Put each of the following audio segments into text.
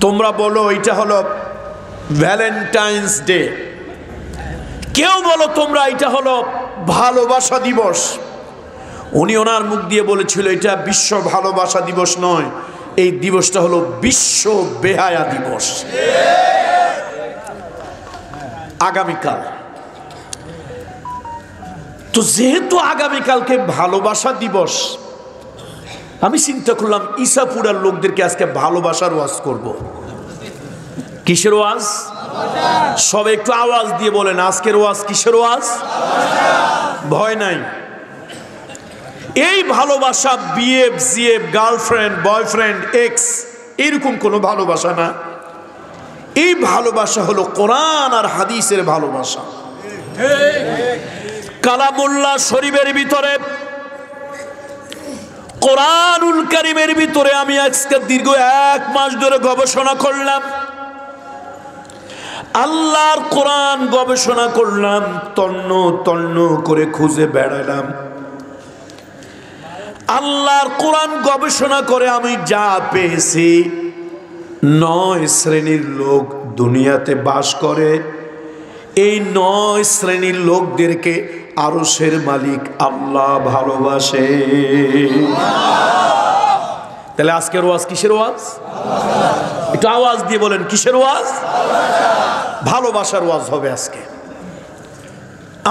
তোমরা বলো এটা হলো ভ্যালেন্টাইন্স ডে, কেউ বলো তোমরা এটা হলো ভালোবাসা দিবস। উনি ওনার মুখ দিয়ে বলেছিল এটা বিশ্ব ভালোবাসা দিবস নয়, এই দিবসটা হলো বিশ্ব বেহায়া দিবস। আগামীকাল তো, যেহেতু আগামীকালকে ভালোবাসা দিবস, আমি চিন্তা করলাম ঈসাপুরার লোকদেরকে আজকে ভালোবাসার ওয়াজ করব। কিসের ওয়াজ? সব একটু আওয়াজ দিয়ে বলেন আজকের ওয়াজ কিসের ওয়াজ? ভয় নাই। এই ভালোবাসা BF GF, girlfriend boyfriend x, এরকম কোনো ভালোবাসা না। এই ভালোবাসা হলো কোরআন আর হাদিসের ভালোবাসা। কালামুল্লাহ শরীফের ভিতরে, কোরআনুল কারীমের ভিতরে আমি আজকে দীর্ঘ 1 মাস ধরে গবেষণা করলাম, আল্লাহর কোরআন গবেষণা করলাম, তন্ন তন্ন করে খুঁজে বেড়ালাম। আল্লাহর কোরআন গবেষণা করে আমি যা পেয়েছি, 9 শ্রেণীর লোক দুনিয়াতে বাস করে। এই 9 শ্রেণীর লোকদেরকে আরশের মালিক আল্লাহ ভালোবাসে। তাহলে আজকের ওয়াজ কিসের ওয়াজ? একটু আওয়াজ দিয়ে বলেন কিসের ওয়াজ? ভালোবাসার ওয়াজ হবে আজকে।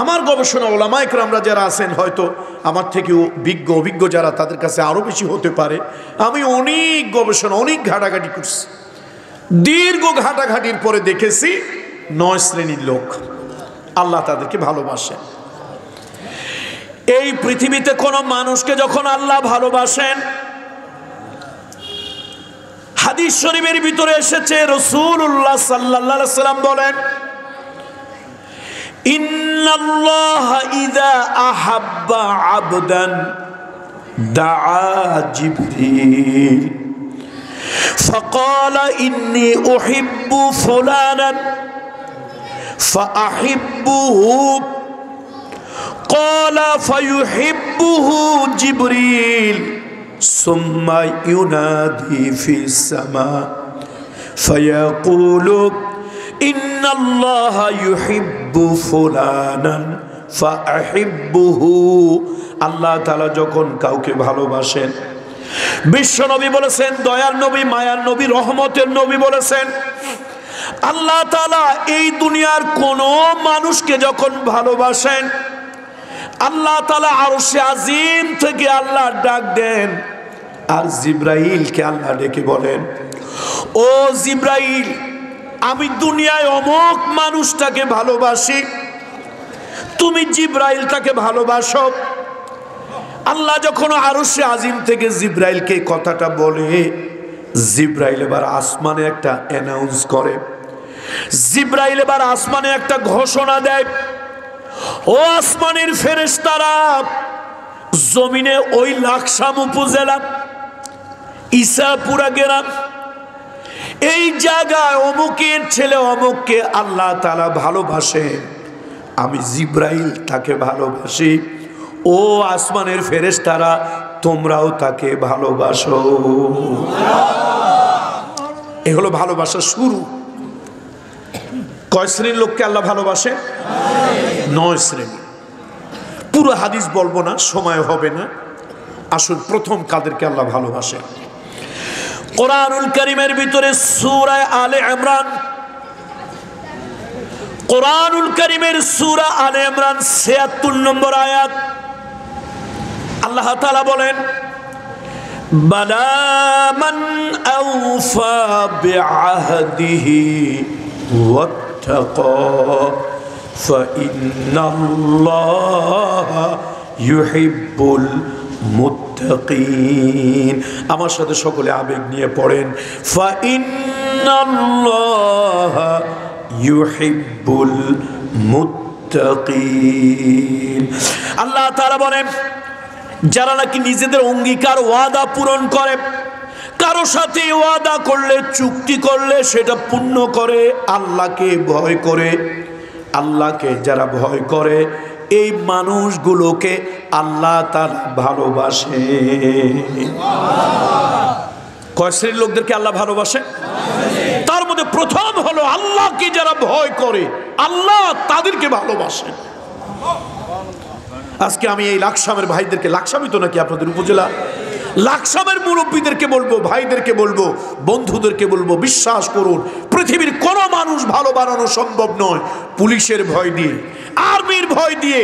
আমার গবেষণা ওলামায়ে কেরামরা যারা আছেন, হয়তো আমার থেকেও অভিজ্ঞ যারা, তাদের কাছে আরো বেশি হতে পারে। আমি অনেক গবেষণা, অনেক ঘাটাঘাটি করছি। দীর্ঘ ঘাটাঘাটির পরে দেখেছি 9 শ্রেণীর লোক আল্লাহ তাদেরকে ভালোবাসেন। এই পৃথিবীতে কোন মানুষকে যখন আল্লাহ ভালোবাসেন, হাদিস শরীফের ভিতরে এসেছে রাসূলুল্লাহ সাল্লাল্লাহু আলাইহি ওয়াসাল্লাম বলেন, ইন্নাল্লাহা ইযা আহাব্বা আবদান দাআ জিবরিল ফাকালা ইন্নী উহিব্বু ফুলানান ফাআহিব্বুহু ক্বালা ফায়ুহিব্বুহু জিবরিল সুম্মা ইউনাদি ফিস সামা ফায়াকুলু ইন্নাল্লাহা ইউহিব্বু ফুলানান ফাআহিব্বুহু। আল্লাহ তাআলা যখন কাউকে ভালোবাসেন, বিশ্ব নবী বলেছেন, দয়ার নবী, মায়ার নবী, রহমতের নবী বলেছেন, আল্লাহ তাআলা এই দুনিয়ার কোন মানুষকে যখন ভালোবাসেন, আল্লাহ তাআলা আরশে আজিম থেকে আল্লাহ ডাক দেন, আর জিবরাইলকে আল্লাহ ডেকে বলেন, ও জিবরাইল, আমি দুনিয়ায় অমুক মানুষটাকে ভালোবাসি, তুমি জিবরাইল তাকে ভালোবাসো। আল্লাহ যখন আরশে আজিম থেকে জিবরাইলকে কথাটা বলে, জিবরাইল এবার আসমানে একটা অ্যানাউন্স করে, জিবরাইল এবার আসমানে একটা ঘোষণা দেয়, ও আসমানের ফেরেশতারা, জমিনে ওই লাকসাম উপজেলা ঈসাপুরা গ্রাম, এই জায়গায় অমুকের ছেলে অমুককে আল্লাহ তাআলা ভালোবাসে, আমি জিবরাইল তাকে ভালোবাসি, ও আসমানের ফেরেশতারা তোমরাও তাকে ভালোবাসো। এ হলো ভালোবাসার শুরু। কয় শ্রেণীর লোককে আল্লাহ ভালোবাসে? 9 শ্রেণী। পুরো হাদিস বলবো না, সময় হবে না। আসুন প্রথম কাদেরকে আল্লাহ ভালোবাসে। কোরআনুল কারীমের ভিতরে সূরা আলে ইমরান, কোরআনুল কারীমের সূরা আলে ইমরান ৭৬ নম্বর আয়াত, আল্লাহ তাআলা বলেন, বালা মান আওফা বিআহদিহি ওয়াত্তাকা ফাইন্নাল্লাহা ইউহিব্বুল মুত্তাকিন। আমার সাথে সকলে আবেগ নিয়ে পড়েন, ফাইন্নাল্লাহা ইউহিব্বুল মুত্তাকিন। আল্লাহ তাআলা বলেন, যারা নাকি নিজেদের অঙ্গীকার ওয়াদা পূরণ করে, কারো সাথে ওয়াদা করলে, চুক্তি করলে সেটা পূর্ণ করে, আল্লাহকে ভয় করে, আল্লাহকে যারা ভয় করে, এই মানুষগুলোকে আল্লাহ তাআলা ভালোবাসে। কয় শ্রেণীর লোকদেরকে আল্লাহ ভালোবাসে? তার মধ্যে প্রথম হলো আল্লাহকে যারা ভয় করে আল্লাহ তাদেরকে ভালোবাসেন। আজকে আমি এই লাকসামের ভাইদেরকে, লাকসামই তো নাকি আপনাদের উপজেলা, লাকসামের মুরব্বীদেরকে বলবো, ভাইদেরকে বলবো, বন্ধুদেরকে বলবো, বিশ্বাস করুন পৃথিবীর কোনো মানুষ ভালো বানানো সম্ভব নয় পুলিশের ভয় দিয়ে, আর্মির ভয় দিয়ে,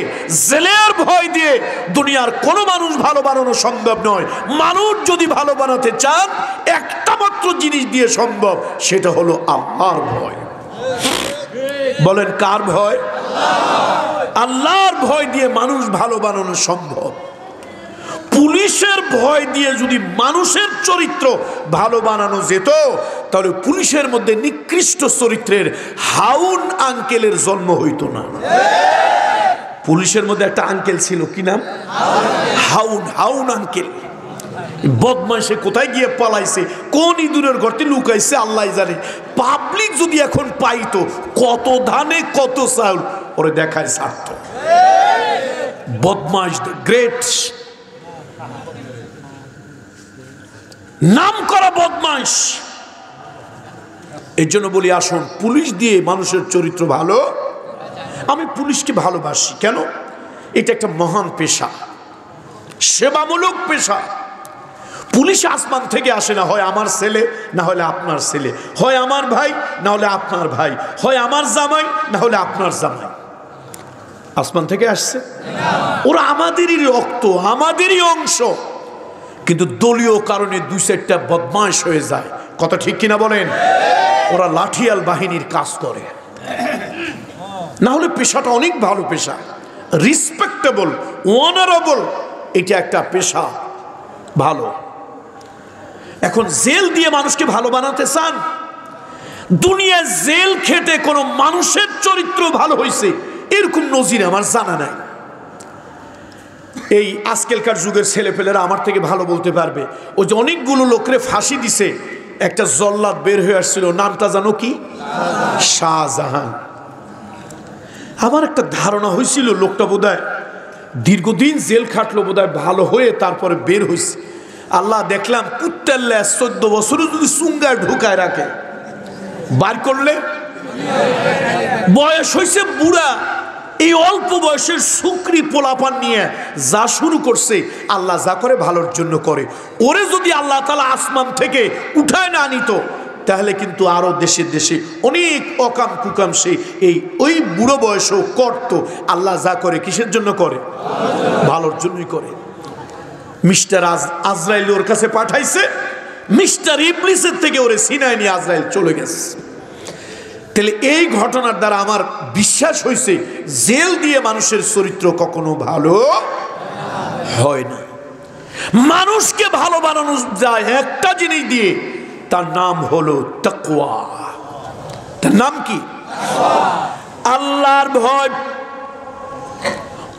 জেলের ভয় দিয়ে। দুনিয়ার কোনো মানুষ ভালো বানানো সম্ভব নয়। মানুষ যদি ভালো বানাতে চান একটা মাত্র জিনিস দিয়ে সম্ভব, সেটা হলো আল্লাহর ভয়। বলেন কার ভয়? আল্লাহর ভয় দিয়ে মানুষ ভালো বানানো সম্ভব। পুলিশের ভয় দিয়ে যদি মানুষের চরিত্র ভালো বানানো যেত, তাহলে পুলিশের মধ্যে নিকৃষ্ট চরিত্রের হাউন আঙ্কেলের জন্ম হইতো না। পুলিশের মধ্যে একটা আঙ্কেল ছিল, কি নাম? হাউন। হাউন আঙ্কেল বদমাইশে কোথায় গিয়ে পালাইছে, কোন ইঁদুরের গর্তে লুকাইছে আল্লাহ জানে। পাবলিক যদি এখন পাইতো কত ধানে কত চাউল, ওরে দেখায় ছাড়ত। বদমাইশ গ্রেট, নাম করা বদমাইশ। এর জন্য বলি আসুন পুলিশ দিয়ে মানুষের চরিত্র ভালো। আমি পুলিশকে ভালোবাসি কেন? এটা একটা মহান পেশা, সেবামূলক পেশা। পুলিশ আসমান থেকে আসে না, হয় আমার ছেলে না হলে আপনার ছেলে, হয় আমার ভাই না হলে আপনার ভাই, হয় আমার জামাই না হলে আপনার জামাই। আসমান থেকে আসছে? ওরা আমাদেরই রক্ত, আমাদেরই অংশ। কিন্তু দলীয় কারণে দুই চারটা বদমাশ হয়ে যায়, কথা ঠিক কিনা বলেন? ওরা লাঠিয়াল বাহিনীর কাজ করে। না হলে পেশাটা অনেক ভালো পেশা, রিসপেক্টেবল, অনারেবল। এটা একটা পেশা ভালো। এখন জেল দিয়ে মানুষকে ভালো বানাতে চান? দুনিয়ায় জেল খেটে কোনো মানুষের চরিত্র ভালো হয়েছে এরকম নজির আমার জানা নাই। এই আজকালকার যুগের ছেলেপেলেরা আমার থেকে ভালো বলতে পারবে। ওই যে অনেকগুলো লোকরে ফাঁসি দিছে, একটা জল্লাদ বের হয়ে আসছিল, নামটা জানো কি? শাহজাহান। আমার একটা ধারণা হয়েছিল লোকটা বোধহয় দীর্ঘদিন জেল খাটলো, বোধহয় ভালো হয়ে তারপরে বের হয়েছে। আল্লাহ দেখলাম কুত্তার ল্যাজ 14 বছরও যদি চুঙ্গায় ঢুকায় রাখে, বার করলে বয়স হয়েছে বুড়া, এই অল্প বয়সের শুকরি পোলাপান নিয়ে যা শুরু করছে, আল্লাহ যা করে ভালোর জন্য করে। ওরে যদি আল্লাহ তাআলা আসমান থেকে উঠায় না নিত, তাহলে কিন্তু আরো দেশে দেশে অনেক অকাম কুকাম সে এই ওই বুড়ো বয়সেও করতো। আল্লাহ যা করে কিসের জন্য করে? ভালোর জন্যই করে। মিস্টার আজরাইল ওর কাছে পাঠাইছে, মিস্টার ইবলিসের থেকে ওরে সিনায় নিয়ে আজরাইল চলে গেছে। তাহলে এই ঘটনার দ্বারা আমার বিশ্বাস হয়েছে জেল দিয়ে মানুষের চরিত্র কখনো ভালো হয় না। মানুষকে ভালো বানানো যায় একটা জিনিস দিয়ে, তার নাম হলো তাকওয়া। তার নাম কি? আল্লাহর ভয়।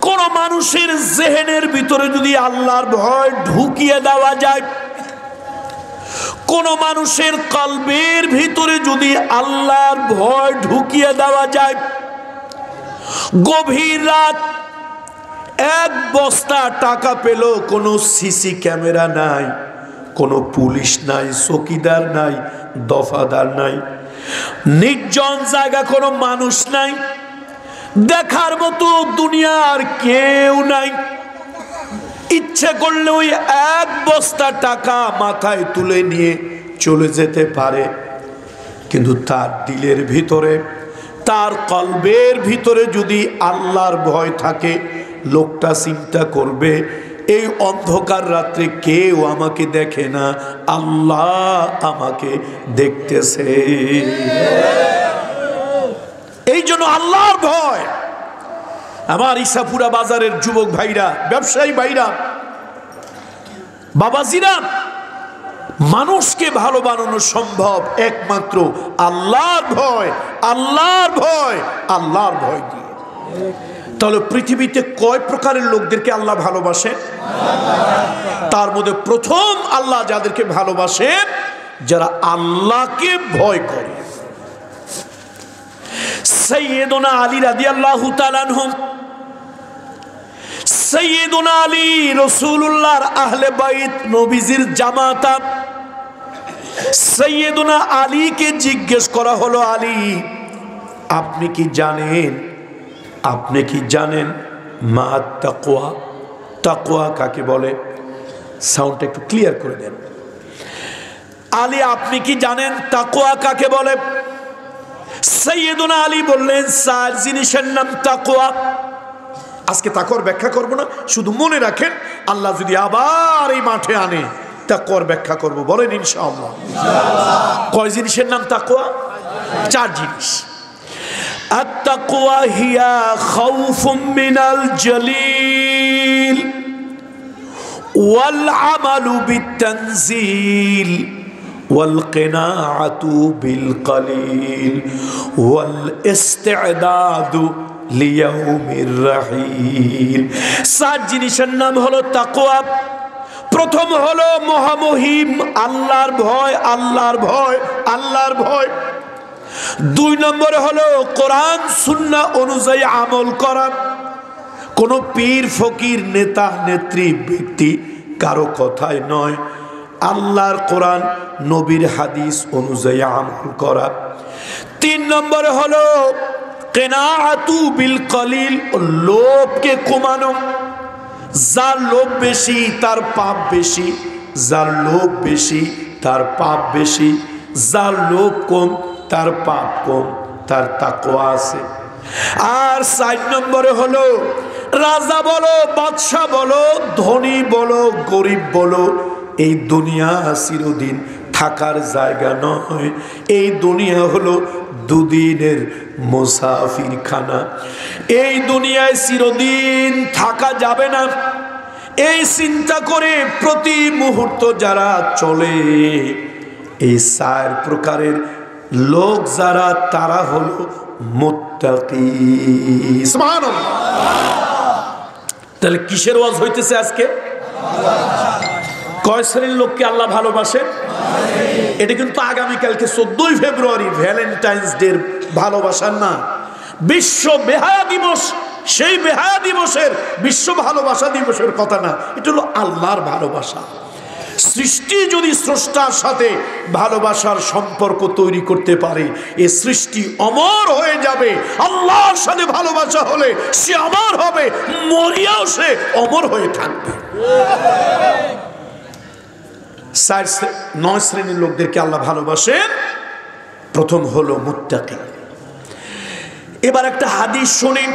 কোন মানুষের জেহেনের ভিতরে যদি আল্লাহর ভয় ঢুকিয়ে দেওয়া যায়, কোন মানুষের কলবের ভিতরে যদি আল্লাহর ভয় ঢুকিয়ে দেওয়া যায়, গভীর রাত এক বস্তা টাকা পেল, কোনো সিসি ক্যামেরা নাই, কোনো পুলিশ নাই, চৌকিদার নাই, দফাদার নাই, নির্জন জায়গা, কোনো মানুষ নাই, দেখার মতো দুনিয়ার কেউ নাই। ইচ্ছে করলে ওই এক বস্তা টাকা মাথায় তুলে নিয়ে চলে যেতে পারে, কিন্তু তার দিলের ভিতরে, তার কলবের ভিতরে যদি আল্লাহর ভয় থাকে, লোকটা চিন্তা করবে এই অন্ধকার রাত্রে কেউ আমাকে দেখে না, আল্লাহ আমাকে দেখতেছে। এই জন্য আল্লাহর ভয়। আমার ইসাপুরা বাজারের যুবক ভাইরা, ব্যবসায়ী ভাইরা, বাবাজিরা, মানুষকে ভালো বানানো সম্ভব একমাত্র আল্লাহর ভয়, আল্লাহর ভয়, আল্লাহর ভয় দিয়ে। তাহলে পৃথিবীতে কয় প্রকারের লোকদেরকে আল্লাহ ভালোবাসেন? তার মধ্যে প্রথম আল্লাহ যাদেরকে ভালোবাসেন, যারা আল্লাহকে ভয় করে। সাইয়্যিদুনা আলী রাদিয়াল্লাহু তাআলা আনহু, সাইয়্যিদুনা আলী রাসূলুল্লাহর আহলে বাইত, নবীজির জামাতা, সৈয়দনা আলীকে জিজ্ঞেস করা হলো, আলী আপনি কি জানেন মা তাকওয়া, তাকওয়া কাকে বলে? সাউন্ডটা একটু ক্লিয়ার করে দেন। আলী আপনি কি জানেন তাকওয়া কাকে বলে? সৈয়দনা আলী বললেন, 4 জিনিসের নাম তাকওয়া। আজকে তাকওয়ার ব্যাখ্যা করব না, শুধু মনে রাখেন আল্লাহ যদি আবার এই মাঠে আনে তাকওয়ার ব্যাখ্যা করব, বলেন ইনশাআল্লাহ। কয় জিনিসের নাম তাকওয়া? 4 জিনিস। আত-তাকওয়া হিয়া খাউফুম মিনাল জালিল ওয়াল আমালু বিত-তানজিল ওয়াল কিনাআতু বিল কলিল ওয়াল ইস্তি'দাদু লিয়াউমির রাহিল। 7 জিনিসের নাম হলো তাকওয়া। প্রথম হলো মহামহিম আল্লাহর ভয়, আল্লাহর ভয়, আল্লাহর ভয়। 2 নম্বরে হলো কোরআন সুন্নাহ অনুযায়ী আমল করা। কোন পীর ফকির নেতা নেত্রী ব্যক্তি কারো কথায় নয়, আল্লাহর কোরআন নবীর হাদিস অনুযায়ী আমল করা। 3 নম্বরে হলো কিনাআতু বিল কলিল, লোভকে কমানো। যার লোভ বেশি তার পাপ বেশি, যার লোভ বেশি তার পাপ বেশি, যার লোভ কম তার পাপ কম, তার তাকওয়া আছে। আর 4 নম্বরে হলো রাজা বলো, বাদশা বলো, ধনী বলো, গরিব বলো, এই দুনিয়া চিরদিন থাকার জায়গা নয়। এই দুনিয়া হলো দুদিনের মুসাফির খানা। এই দুনিয়ায় চিরদিন থাকা যাবে না। এই চিন্তা করে প্রতি মুহূর্ত যারা চলে, এই 4 প্রকারের লোক যারা, তারা হলো মুত্তাকি। সুবহানাল্লাহ। তাহলে কিসের ওয়াজ হইতেছে আজকে? কয় শ্রেণীর লোককে আল্লাহ ভালোবাসেন? এটা কিন্তু আগামীকালকে 14ই ফেব্রুয়ারি ভ্যালেন্টাইন্স ডে ভালোবাসার না, বিশ্ব বেহায়া দিবস। সেই বেহায়া দিবসের, বিশ্ব ভালোবাসা দিবসের কথা না, এটা হলো আল্লাহর ভালোবাসা। সৃষ্টি যদি স্রষ্টার সাথে ভালোবাসার সম্পর্ক তৈরি করতে পারে, এ সৃষ্টি অমর হয়ে যাবে। আল্লাহর সাথে ভালোবাসা হলে সে অমর হবে, মরিয়াও সে অমর হয়ে থাকবে। 9 শ্রেণীর লোকদেরকে আল্লাহ ভালোবাসেন। প্রথম হলো মুত্তাকি। এবার একটা হাদিস শুনি।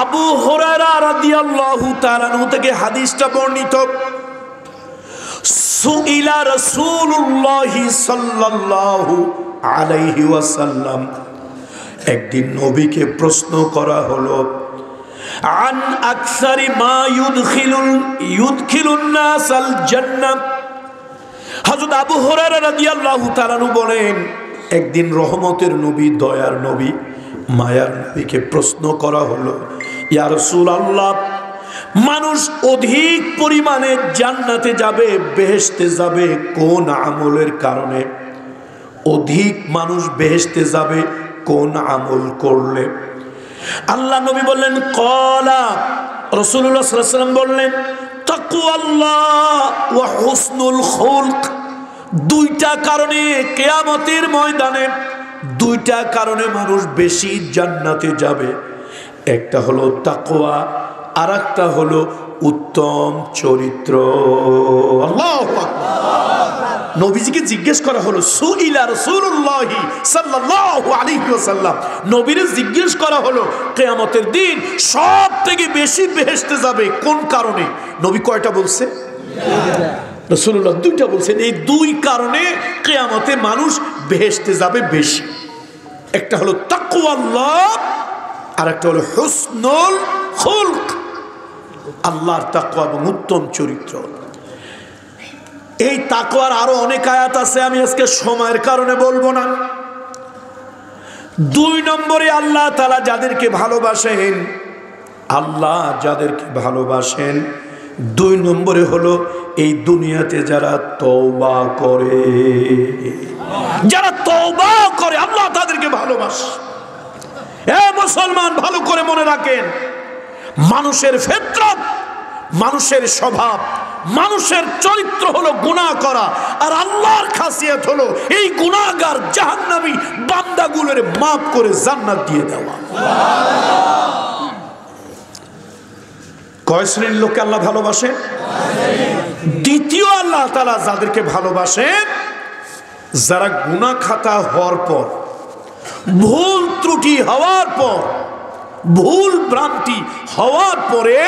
আবু হুরায়রা রাদিয়াল্লাহু তাআলা আনহু থেকে হাদিসটা বর্ণিত। সুইলা রাসূলুল্লাহ সাল্লাল্লাহু আলাইহি ওয়াসাল্লাম, একদিন নবীকে প্রশ্ন করা হলো, আন আকসারি মা ইউদখিলুন নাস আল জান্নাহ। হযরত আবু হুরায়রা রাদিয়াল্লাহু তাআলা আনহু বলেন, একদিন রহমতের নবী, দয়ার নবী, মায়ার নবীকে প্রশ্ন করা হলো, ইয়া রাসূলুল্লাহ, মানুষ অধিক পরিমাণে জান্নাতে যাবে, বেহেশতে যাবে কোন আমলের কারণে? অধিক মানুষ বেহেশতে যাবে কোন আমল করলে? আল্লাহ নবী বললেন, ক্বালা, রাসূলুল্লাহ সাল্লাল্লাহু আলাইহি ওয়াসাল্লাম বললেন, তাকওয়াল্লাহ ওয়া হুসনুল খুলক। 2টা কারণে কিয়ামতের ময়দানে 2টা কারণে মানুষ বেশি জান্নাতে যাবে। একটা হলো তাকওয়া, আর একটা হলো উত্তম চরিত্র। আল্লাহু আকবার। নবীজিকে জিজ্ঞেস করা হলো, সুইলা রাসূলুল্লাহ সাল্লাল্লাহু আলাইহি ওয়াসাল্লাম, নবীরে জিজ্ঞেস করা হলো কিয়ামতের দিন সবথেকে বেশি বেহেশতে যাবে কোন কারণে? নবী কয়টা বলছে? রাসূলুল্লাহ 2টা বলছেন। এই 2 কারণে কিয়ামতে মানুষ বেহেশতে যাবে বেশি। একটা হলো তাকওয়াল্লাহ, আর একটা হলো হুসনুল খুলক, আল্লাহর তাকওয়া এবং উত্তম চরিত্র। এই তাকওয়ার আরো অনেক আয়াত আছে, আমি আজকে সময়ের কারণে বলবো না। 2 নম্বরে আল্লাহ তাআলা যাদেরকে ভালোবাসেন, আল্লাহ যাদেরকে ভালোবাসেন, 2 নম্বরে হলো এই দুনিয়াতে যারা তওবা করে। যারা তওবা করে আল্লাহ তাদেরকে ভালোবাসে। এ মুসলমান, ভালো করে মনে রাখেন, মানুষের ফিতরত, মানুষের স্বভাব মানুষের চরিত্র হলো গুনাহ করা, আর আল্লাহর খাসিয়াত হলো এই গুনাহগার জাহান্নামী বান্দাগুলোর মাফ করে জান্নাত দিয়ে দেওয়া। কয় শ্রেণীর লোককে আল্লাহ ভালোবাসেন? দ্বিতীয়, আল্লাহ তাআলা যাদেরকে ভালোবাসেন, যারা গুনাহ খাতা হওয়ার পর, ভুল ত্রুটি হওয়ার পর, ভুল ভ্রান্তি হওয়ার পরে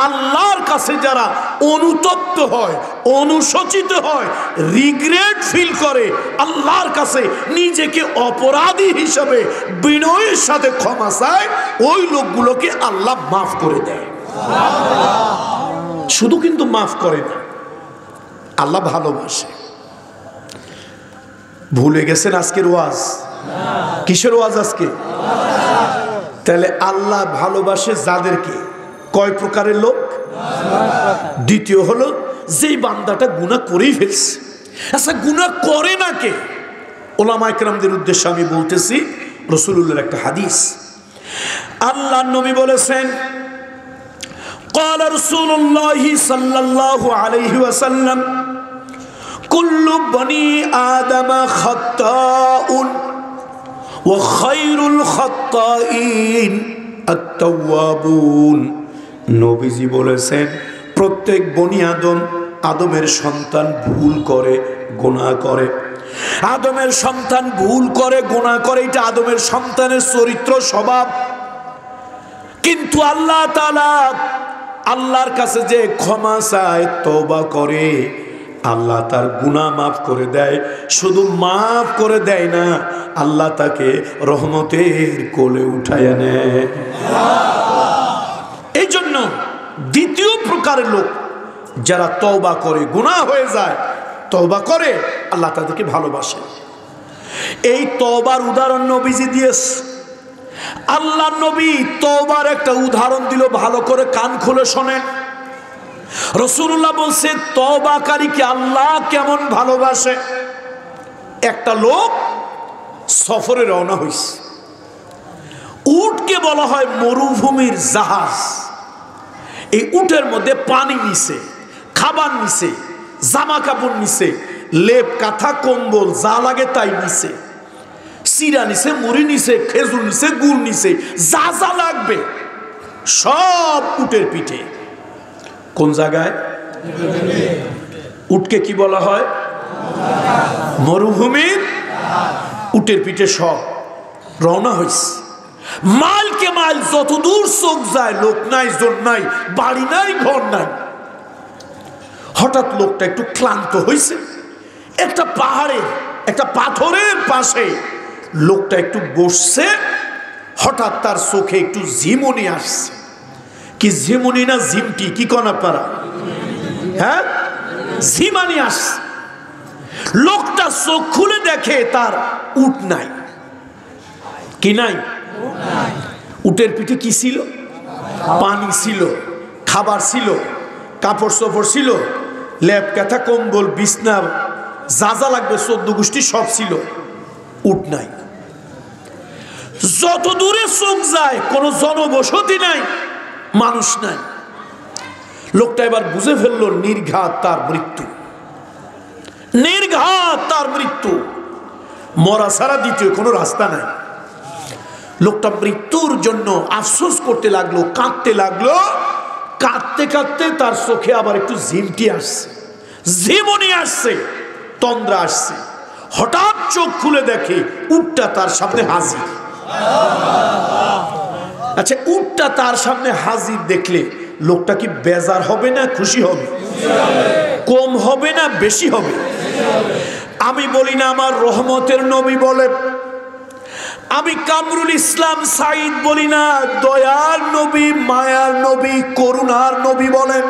আল্লাহর কাছে যারা অনুতপ্ত হয়, অনুশোচিত হয়, রিগ্রেট ফিল করে, আল্লাহর কাছে নিজেকে অপরাধী হিসাবে বিনয়ের সাথে ক্ষমা চায়, ওই লোকগুলোকে আল্লাহ মাফ করে দেয়। শুধু কিন্তু মাফ করে না, আল্লাহ ভালোবাসে। ভুলে গেছেন আজকের ওয়াজ? কিসের ওয়াজ আজকে? তাহলে আল্লাহ ভালোবাসে যাদেরকে, কয় প্রকারের লোক? দ্বিতীয় হলো যেই বান্দাটা গুনাহ করেই ফেলছে। আচ্ছা, গুনাহ করে না কে? ওলামা ইকরামদের উদ্দেশ্যে আমি বলতেছি রাসূলুল্লাহর একটা হাদিস। আল্লাহর নবী বলেছেন, قال رسول الله صلى الله عليه وسلم كل بني آدم خطاء وخير الخطائين التوابون। নবীজি বলেছেন প্রত্যেক বনি আদম, আদমের সন্তান ভুল করে, গুনাহ করে। আদমের সন্তান ভুল করে, গুনাহ করে, এটা আদমের সন্তানের চরিত্র, স্বভাব। কিন্তু আল্লাহ তাআলা আল্লাহর কাছে যে ক্ষমা চায়, তওবা করে, আল্লাহ তার গুনাহ মাফ করে দেয়। শুধু মাফ করে দেয় না, আল্লাহ তাকে রহমতের কোলে উঠায় নেয়। এই জন্য দ্বিতীয় প্রকারের লোক যারা তওবা করে, গুনাহ হয়ে যায়, তওবা করে, আল্লাহ তাদেরকে ভালোবাসে। এই তওবার উদাহরণ নবীজি দিয়েছে। আল্লাহ নবী তওবার একটা উদাহরণ দিল, ভালো করে কান খুলে শোনেন। রাসূলুল্লাহ বলছে তওবাকারীকে আল্লাহ কেমন ভালোবাসে। একটা লোক সফরে রওনা হইছে। উটকে বলা হয় মরুভূমির জাহাজ। এই উটের মধ্যে পানি নিছে, খাবার নিছে, জামা কাপড় নিছে, লেপ কাঁথা কম্বল যা লাগে তাই নিছে, চিরা নিছে, মুড়ি নিছে, খেজুর নিছে, গুড় নিছে, যা যা লাগবে সব উটের পিঠে। কোন জায়গায়? উটকে কি বলা হয়? মরুভূমির উটের পিঠে সব রওনা হয়েছে। মাইলকে মাইল, যত দূর চোখ যায়, লোক নাই, জন নাই, বাড়ি নাই, ঘর নাই। হঠাৎ লোকটা একটু ক্লান্ত হয়েছে। একটা পাহাড়ে, একটা পাথরের পাশে লোকটা একটু বসছে। হঠাৎ তার চোখে একটু ঝিমুনি আসছে। কি ঝিমুনি না ঝিমটি, কি কোন আপনারা? হ্যাঁ, ঝিমানি আসছে। লোকটা চোখ খুলে দেখে তার উট নাই। কি নাই? উটের পিঠে কি ছিল? পানি ছিল, খাবার ছিল, কাপড় চোপড় ছিল, লেপ কাঁথা কম্বল বিছনা যা যা লাগবে 14 গোষ্ঠী সব ছিল। উট নাই। যত দূরে চোখ যায় কোনো জনবসতি নাই, মানুষ নাই। লোকটা এবার বুঝে ফেললো নির্ঘাত তার মৃত্যু, নির্ঘাত তার মৃত্যু, মরা ছাড়া দ্বিতীয় কোনো রাস্তা নাই। লোকটা মৃত্যুর জন্য আফসোস করতে লাগলো, কাঁদতে লাগলো। কাঁদতে কাঁদতে তার চোখে আবার একটু ঝিমটি আসছে, ঝিমুনি আসছে, তন্দ্রা আসছে। হঠাৎ চোখ খুলে দেখে উটটা তার সামনে হাজির। আচ্ছা, উটটা তার সামনে হাজির দেখলে লোকটা কি বেজার হবে না খুশি হবে? কম হবে না বেশি হবে? আমি বলি না, আমার রহমতের নবী বলে। আমি কামরুল ইসলাম সাইদ বলি না, দয়ার নবী, মায়ার নবী, করুণার নবী বলেন।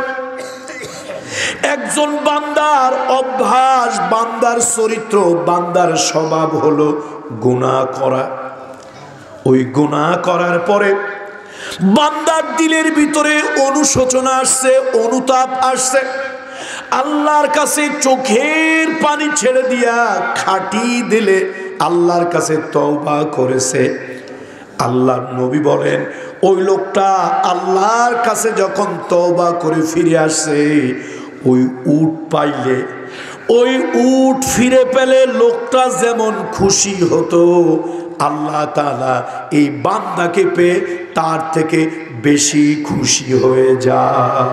একজন বান্দার অভ্যাস, বান্দার চরিত্র, বান্দার স্বভাব হলো গুনাহ করা। ওই গুনাহ করার পরে বান্দার দিলের ভিতরে অনুশোচনা আসছে, অনুতাপ আসছে। আল্লাহর কাছে চোখের পানি ছেড়ে দিয়া খাটি দিলে আল্লাহর কাছে তওবা করেছে। আল্লাহর নবী বলেন, ওই লোকটা আল্লাহর কাছে যখন তওবা করে ফিরে আসে, ওই উট পাইলে ওই উট ফিরে পেলে লোকটা যেমন খুশি হতো, আল্লাহ তাআলা এই বান্দাকে পেয়ে তার থেকে বেশি খুশি হয়ে যায়।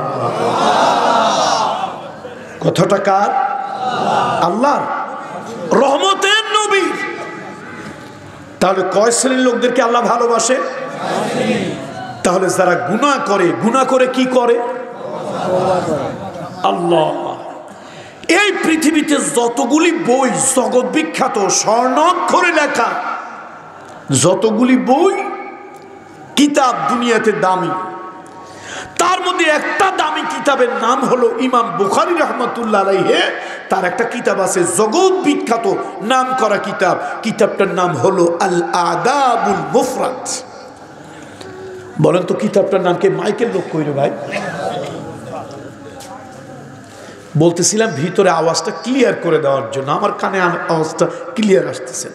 কথাটা কার? আল্লাহ রহমতের নবী। তাহলে কয় শ্রেণীর লোকদেরকে আল্লাহ ভালোবাসে? তাহলে যারা গুনাহ করে কি করে? আল্লাহ এই পৃথিবীতে যতগুলি বই জগৎ বিখ্যাত স্বর্ণাক্ষরে লেখা, যতগুলি বই কিতাব দুনিয়াতে দামি, তার মধ্যে একটা দামি কিতাবের নাম হলো ইমাম বুখারী রাহমাতুল্লাহ আলাইহি। তার একটা কিতাব আছে জগৎ বিখ্যাত নাম করা কিতাব, কিতাবটার নাম হলো আল আদাবুল মুফরাদ। বলেন তো কিতাবটার নাম কি? মাইকেল লোক কইরে ভাই, বলতেছিলাম ভিতরে আওয়াজটা ক্লিয়ার করে দেওয়ার জন্য, আমার কানে আওয়াজটা ক্লিয়ার আসতেছে।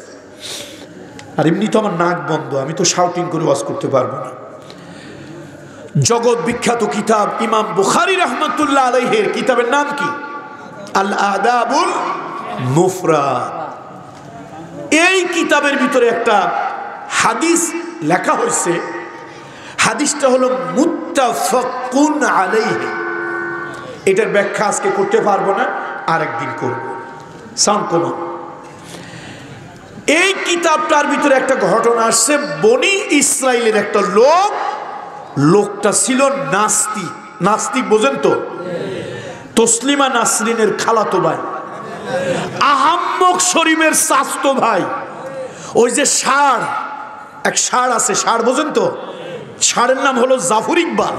আর এমনি তো আমার নাক বন্ধ, আমি তো শাউটিং করে ওয়াজ করতে পারবো না। জগৎ বিখ্যাত কিতাব ইমাম বুখারী রাহমাতুল্লাহ আলাইহির কিতাবের নাম কি? আল আদাবুল মুফরাদ। এই কিতাবের ভিতরে একটা হাদিস লেখা হয়েছে, হাদিসটা হলো মুত্তাফাকুন আলাইহি। এটার ব্যাখ্যা আজকে করতে পারবো না, আরেকদিন করব। সাউন্ড কমান। এই কিতাবটার ভিতরে একটা ঘটনা আসছে, বনি ইসরাইলের একটা লোকটা ছিল নাস্তিক। নাস্তিক বোঝেন তো? তসলিমা নাসরিনের খালাতো ভাই, আহাম্মক শরীফের চাচতো ভাই। ওই যে ষাঁড়, এক ষাঁড় আছে, ষাঁড় বোঝেন তো? ষাঁড়ের নাম হলো জাফর ইকবাল।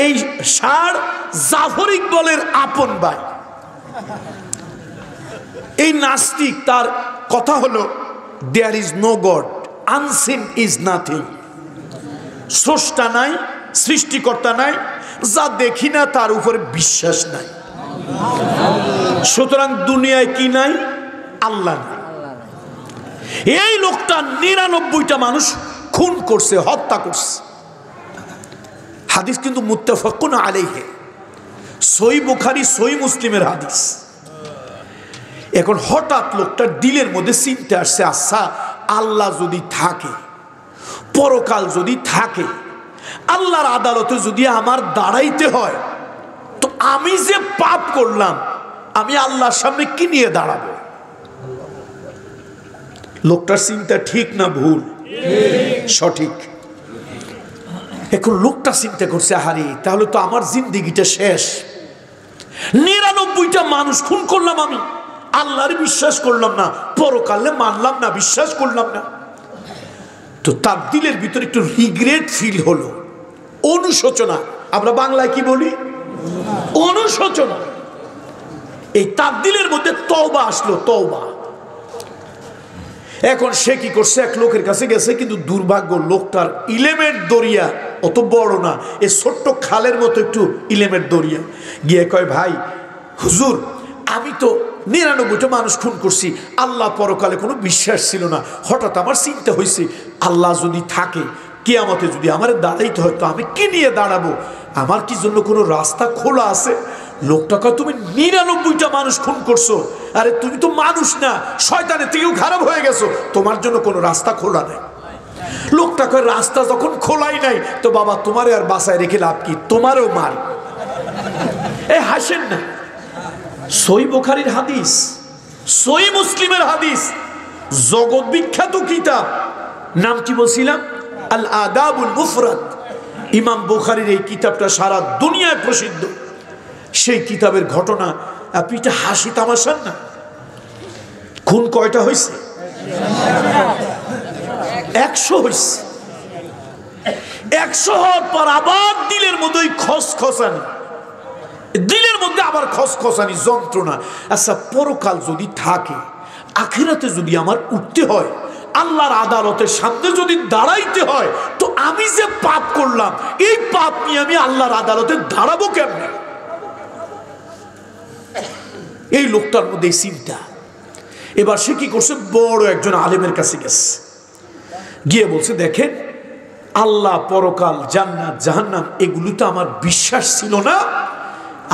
এই ষাঁড় জাফর ইকবালের আপন ভাই। এই নাস্তিক, তার কথা হলো there is no god, unseen is nothing. স্রষ্টা নাই, সৃষ্টিকর্তা নাই, যা দেখি না তার উপরে বিশ্বাস নাই। সুতরাং দুনিয়ায় কি নাই? আল্লাহ নাই। এই লোকটা ৯৯টা মানুষ খুন করছে, হত্যা করছে। হাদিস কিন্তু মুত্তাফাকুন আলাইহি, সহিহ বুখারী সহিহ মুসলিমের হাদিস। এখন হঠাৎ লোকটার দিলের মধ্যে চিন্তা আসছে, আচ্ছা আল্লাহ যদি থাকে, পরকাল যদি থাকে, আল্লাহর আদালতে যদি আমার দাঁড়াইতে হয়, তো আমি যে পাপ করলাম আমি আল্লাহর সামনে কি নিয়ে দাঁড়াবো? লোকটার চিন্তা ঠিক না ভুল? সঠিক। এখন লোকটা চিন্তা করছে, আহারে তাহলে তো আমার জিন্দেগিটা শেষ। ৯৯টা মানুষ খুন করলাম আমি, আল্লাহর বিশ্বাস করলাম না, পরকালে মানলাম না, বিশ্বাস করলাম না। তো তার দিলের ভিতরে একটু রিগ্রেট ফিল হলো, অনুশোচনা। আমরা বাংলায় কি বলি? অনুশোচনা। এই তার দিলের মধ্যে তওবা আসলো, তওবা। এখন সে কি করছে, এক লোকের কাছে গেছে, কিন্তু দুর্ভাগ্য লোকটার ইলেমের দরিয়া অত বড় না, এই ছোট্ট খালের মতো একটু ইলেমের দরিয়া। গিয়ে কয়, ভাই হুজুর, আমি তো ৯৯টা মানুষ খুন করছি, আল্লাহ পরকালে কোনো বিশ্বাস ছিল না। হঠাৎ আমার চিন্তা হয়েছে, আল্লাহ যদি থাকে, কিয়ামতে যদি আমার দাঁড়াইতে হয়, তো আমি কি নিয়ে দাঁড়াবো? আমার কি জন্য কোনো রাস্তা খোলা আছে? লোকটা কয়, তুমি ৯৯টা মানুষ খুন করছো, আরে তুমি তো মানুষ না, শয়তানের থেকেও খারাপ হয়ে গেছো, তোমার জন্য কোনো রাস্তা খোলা নাই। লোকটা কয়, রাস্তা যখন খোলাই নাই, তো বাবা তোমারে আর বাসায় রেখে লাভ কি? তোমারও মার। এ হাসেন না, সহিহ বুখারীর হাদিস, সহিহ মুসলিমের হাদিস, জগৎ বিখ্যাত কিতাব। নাম কি বলছিলাম? আল আদাবুল মুফরাদ। ইমাম বুখারীর এই কিতাবটা সারা দুনিয়ায় প্রসিদ্ধ। সেই কিতাবের ঘটনা, আপনি এটা হাসি তামাশান না। খুন কয়টা হয়েছে? ১০০ হয়েছে। ১০০ হওয়ার পর আবার দিলের মধ্যে খসখসানি, দিলের মধ্যে আবার খসখসানি, যন্ত্রণা। আচ্ছা পরকাল যদি থাকে, আখিরাতে যদি আমার উঠতে হয়, আল্লাহর আদালতের সামনে যদি দাঁড়াইতে হয়, তো আমি যে পাপ করলাম, এই পাপ নিয়ে আমি আল্লাহর আদালতে দাঁড়াবো কেমনে? এই লোকটার মধ্যে চিন্তা। এবার সে কি করছে, বড় একজন আলেমের কাছে গেছে, গিয়ে বলছে, দেখেন আল্লাহ, পরকাল, জান্নাত, জাহান্নাম, এগুলো তো আমার বিশ্বাস ছিল না,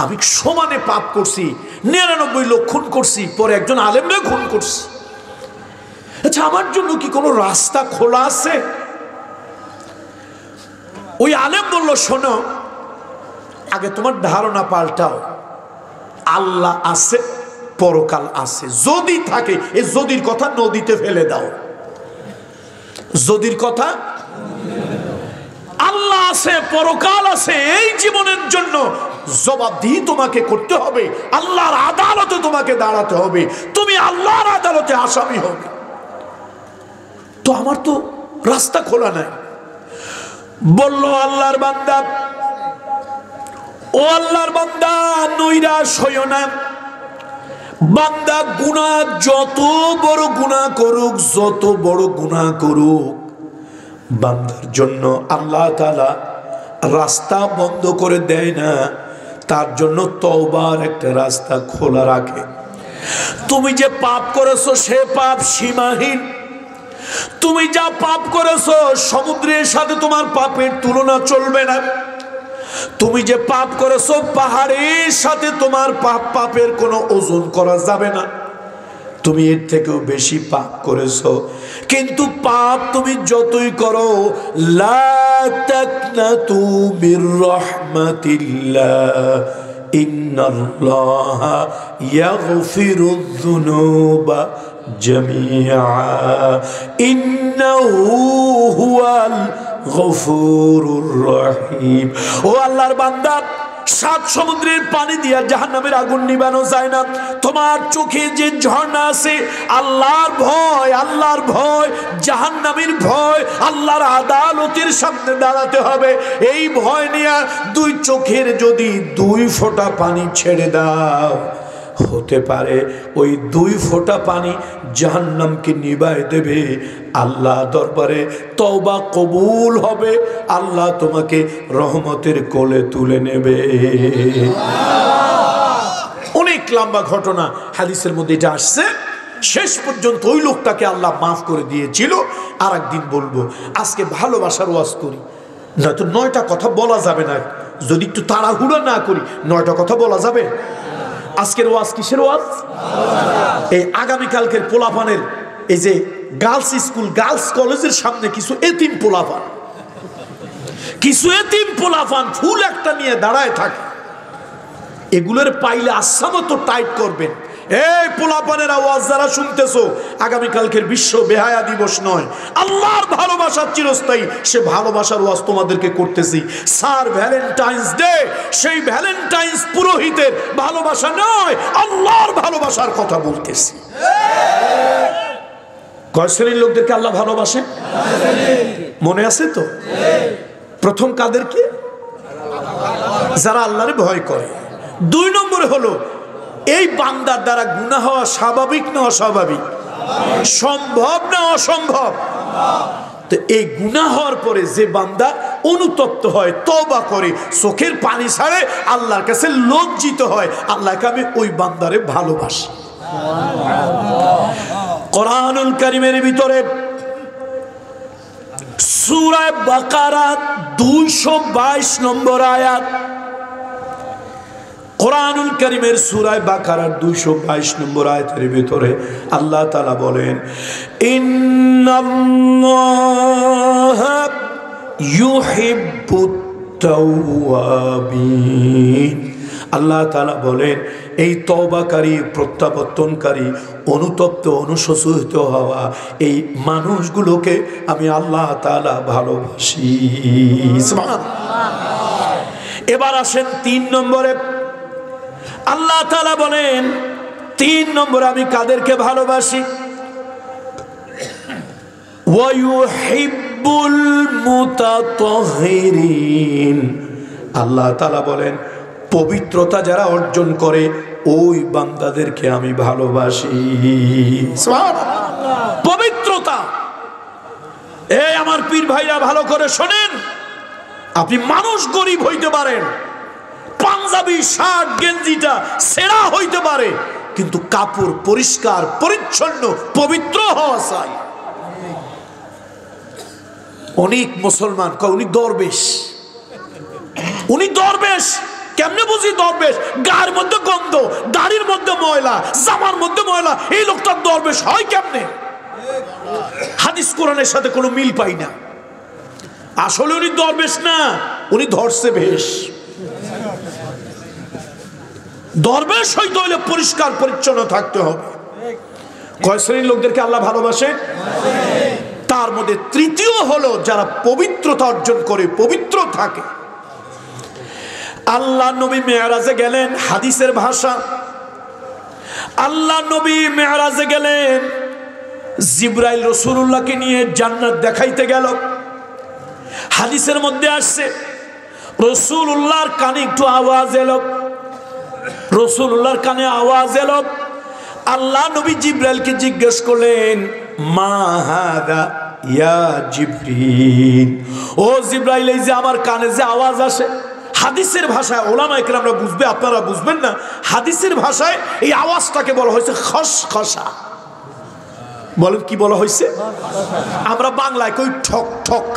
আমি সমানে পাপ করছি, 99 লক্ষ খুন করছি, পরে একজন আলেমরে খুন করছি। আচ্ছা, আমার জন্য কি কোনো রাস্তা খোলা আছে? ওই আলেম বলল, শোনো, আগে তোমার ধারণা পাল্টাও। আল্লাহ আছে, পরকাল আছে, যদি থাকে, এই যদির কথা নদীতে ফেলে দাও। যদির কথা, আল্লাহ আছে, পরকাল আছে, এই জীবনের জন্য জবাবদিহি তোমাকে করতে হবে, আল্লাহর আদালতে তোমাকে দাঁড়াতে হবে, তুমি আল্লাহর আদালতে আসামি হবে। তো আমার তো রাস্তা খোলা নাই। বলল আল্লাহর বান্দা, ও আল্লাহর বান্দা, নৈরাশ হইও না। বান্দা গুনাহ যত বড় গুনাহ করুক, যত বড় গুনাহ করুক, বান্দার জন্য আল্লাহ তাআলা রাস্তা বন্ধ করে দেয় না, তার জন্য তওবার একটা রাস্তা খোলা রাখে। তুমি যে পাপ করেছো সে পাপ সীমাহীন। তুমি যা পাপ করেছো সমুদ্রের সাথে তোমার পাপের তুলনা চলবে না। তুমি যে পাপ করেছো পাহাড়ের সাথে তোমার পাপের কোনো ওজন করা যাবে না। তুমি এর থেকেও বেশি পাপ করেছো, কিন্তু পাপ তুমি যতই করো, লা তাকনাতু মির রাহমাতিল্লাহ, ইন্নাল্লাহা ইয়াগফিরুয যুনুবা জামিআ, ইন্নাহু হুয়াল গফুরুর রহিম। ও আল্লাহর বান্দা, 7 সমুদ্রের পানি দিয়া জাহান্নামের আগুন নিবানো যায় না। তোমার চোখে যে ঝর্ণা আছে, আল্লাহর ভয়, আল্লাহর ভয়, জাহান্নামের ভয়, আল্লাহর আদালতের সামনে দাঁড়াতে হবে, এই ভয় নিয়ে 2 চোখের যদি 2 ফোঁটা পানি ছেড়ে দাও, হতে পারে ওই 2 ফোঁটা পানি জাহান্নামকে নিভায় দেবে। আল্লাহ দরবারে তওবা কবুল হবে, আল্লাহ তোমাকে রহমতের কোলে তুলে নেবে। অনেক লম্বা ঘটনা হাদিসের মধ্যে এটা আসছে। শেষ পর্যন্ত ওই লোকটাকে আল্লাহ মাফ করে দিয়েছিল। আর একদিন বলবো, আজকে ভালোবাসার ওয়াজ করি, নয়তো 9টা কথা বলা যাবে না। যদি একটু তাড়াহুড়ো না করি, 9টা কথা বলা যাবে। আজকের ওয়াজ কিসের ওয়াজ? এই আগামীকালকের পোলাপানের, এই যে গার্লস স্কুল, গার্লস কলেজের সামনে কিছু এতিম পোলাপান, ফুল একটা নিয়ে দাঁড়ায় থাকে। এগুলোর পাইলে আসামতো টাইট করবেন। এই পোলাপানের আওয়াজ যারা শুনতেছো, আগামীকালকের বিশ্ব বেহায়া দিবস নয়, আল্লাহর ভালোবাসার চিরস্থায়ী সে ভালোবাসার ওয়াজ তোমাদেরকে করতেছি। স্যার ভ্যালেন্টাইন্স ডে, সেই ভ্যালেন্টাইন্স পুরোহিতের ভালোবাসা নয়, আল্লাহর ভালোবাসার কথা বলতেছি। কয় শ্রেণীর লোকদেরকে আল্লাহ ভালোবাসে মনে আছে তো? প্রথম কাদেরকে? যারা আল্লাহরে ভয় করে। 2 নম্বরে হলো, এই বান্দার দ্বারা গুনাহ হওয়া স্বাভাবিক না অস্বাভাবিক? সম্ভব না অসম্ভব? তো এই গুনাহ হওয়ার পরে যে বান্দা অনুতপ্ত হয়, তওবা করে, চোখের পানি ছাড়ে, আল্লাহর কাছে লজ্জিত হয়, আল্লাহকে আমি ওই বান্দারে ভালোবাসি। কোরআনুল কারীমের ভিতরে সূরা বাকারা 222 নম্বর আয়াত, কোরআনুল কারীমের সূরা বাকারার 222 নম্বর আয়াতের ভিতরে আল্লাহ তাআলা বলেন, ইন্নাল্লাহা ইউহিব্বুত তাওয়াবিন। আল্লাহ তাআলা বলেন, এই তওবাকারী, প্রত্যাবর্তনকারী, অনুতপ্ত, অনুশোচিত হওয়া এই মানুষগুলোকে আমি আল্লাহ তাআলা ভালোবাসি। এবার আসেন 3 নম্বরে। আল্লাহ তাআলা বলেন, 3 নম্বরে আমি কাদেরকে ভালোবাসি? ওয়া ইউহিব্বুল মুতাতাহহিরিন। আল্লাহ তাআলা বলেন, পবিত্রতা যারা অর্জন করে ওই বান্দাদেরকে আমি ভালোবাসি। পবিত্রতা। এই আমার পীর ভাইরা ভালো করে শোনেন, আপনি মানুষ গরিব হইতে পারেন, পাঞ্জাবি শার্ট গেঞ্জিটা ছেঁড়া হইতে পারে, কিন্তু কাপড় পরিষ্কার পরিচ্ছন্ন পবিত্র হওয়া চাই। অনেক মুসলমান কয় উনি দরবেশ, কেমনে বুঝি দরবেশ? গায়ের মধ্যে গন্ধ, দাড়ির মধ্যে ময়লা, জামার মধ্যে ময়লা, এই লোকটা দরবেশ হয় কেমনে? হাদিস কোরআনের সাথে কোনো মিল পাই না। আসলে উনি দরবেশ না, উনি ধরছে বেশ। দরবেশ হইতে হইলে পরিষ্কার পরিচ্ছন্ন থাকতে হবে। কয় শ্রেণীর লোকদেরকে আল্লাহ ভালোবাসে? তার মধ্যে তৃতীয় হলো যারা পবিত্রতা অর্জন করে, পবিত্র থাকে। আল্লাহ নবী মেরাজে গেলেন, হাদিসের ভাষা, আল্লাহ নবী মেরাজে গেলেন, জিবরাইল রাসূলুল্লাহকে নিয়ে জান্নাত দেখাইতে গেল। হাদিসের মধ্যে আসছে রাসূলুল্লাহর কানে একটু আওয়াজ এলো, রাসূলুল্লাহর কানে আওয়াজ এলো। আল্লাহ নবী জিবরাইলকে জিজ্ঞেস করলেন, মা হাদা ইয়া জিবরিল, ও জিবরাইল, এই যে আমার কানে যে আওয়াজ আসে, হাদিসের ভাষায় ওলামায়ে কেরামরা বুঝবে, আপনারা বুঝবেন না, হাদিসের ভাষায় এই আওয়াজটাকে বলা হয়েছে খসখসা। বলেন কি বলা হয়েছে? আমরা বাংলায় কই ঠক ঠক,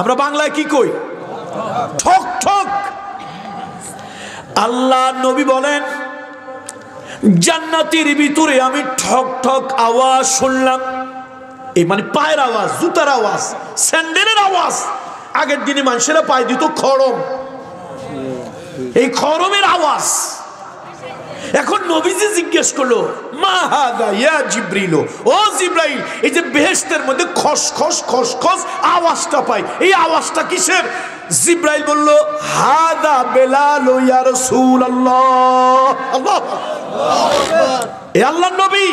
আমরা বাংলায় কি কই? ঠক ঠক। আল্লাহ নবী বলেন, জান্নাতের ভিতরে আমি ঠক ঠক আওয়াজ শুনলাম। এই মানে পায়ের আওয়াজ, জুতার আওয়াজ, স্যান্ডেলের আওয়াজ। আগের দিনে মানুষেরা পায়ে দিত খড়ম, এই খড়মের আওয়াজ। এখন নবীজি জিজ্ঞেস করলো, মা হাদা ইয়া জিবরিল, ও জিবরাইল, এই যে বেহেশতের মধ্যে খসখস খসখস আওয়াজটা পাই, এই আওয়াজটা কিসের? জিবরাইল বলল, হাদা বেলাল ইয়া রাসূলুল্লাহ। আল্লাহু আকবার। এ আল্লাহর নবী,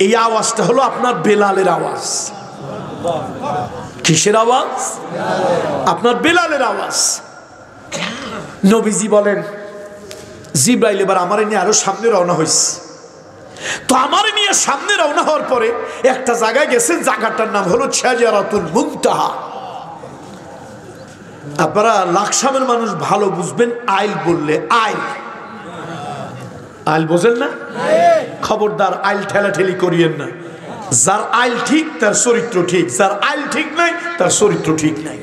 এই আওয়াজটা হলো আপনার বেলালের আওয়াজ। কিসের আওয়াজ? আপনার বেলালের আওয়াজ। নবীজি বলেন, জিবরাইল এবার আমারে নিয়ে আরো সামনে রওনা হয়েছে। তো আমারে নিয়ে সামনে রওনা হওয়ার পরে একটা জায়গায় গেছেন, জায়গাটার নাম হলো শাজারাতুল মুনতাহা। আপনারা লাকসামের মানুষ ভালো বুঝবেন, আইল বললে, আইল আইল বোঝেন না? খবরদার আইল ঠেলাঠেলি করিয়েন না। যার আইল ঠিক তার চরিত্র ঠিক, যার আইল ঠিক নাই তার চরিত্র ঠিক নাই।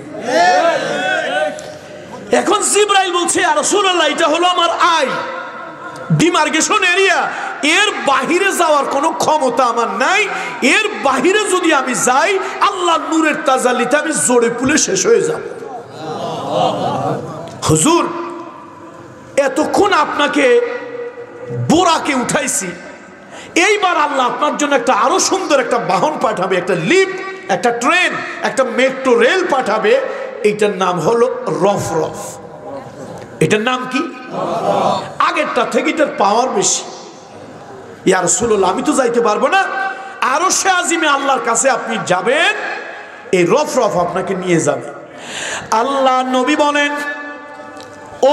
এখন জিবরাইল বলছে, ইয়া রাসূলুল্লাহ, এটা হলো আমার আইল, ডিমার্কেশন এরিয়া, এর বাহিরে যাওয়ার কোনো ক্ষমতা আমার নাই। এর বাহিরে যদি আমি যাই, আল্লাহর নূরের তাজাল্লিতে আমি জোরে পুলে শেষ হয়ে যাব। হুজুর, এতক্ষণ আপনাকে বোরাকে উঠাইছি, এইবার আল্লাহ আপনার জন্য একটা আরো সুন্দর একটা বাহন পাঠাবে, একটা লিফট, একটা ট্রেন, একটা মেট্রো রেল পাঠাবে। এইটার নাম হলো রফরফ। এটার নাম কি? আগেরটা থেকে এটার পাওয়ার বেশি। ইয়া রাসূলুল্লাহ, আমি তো যাইতে পারবো না, আরশে আজিমে আল্লাহর কাছে আপনি যাবেন, এই রফরফ আপনাকে নিয়ে যাবে। আল্লাহ নবী বলেন,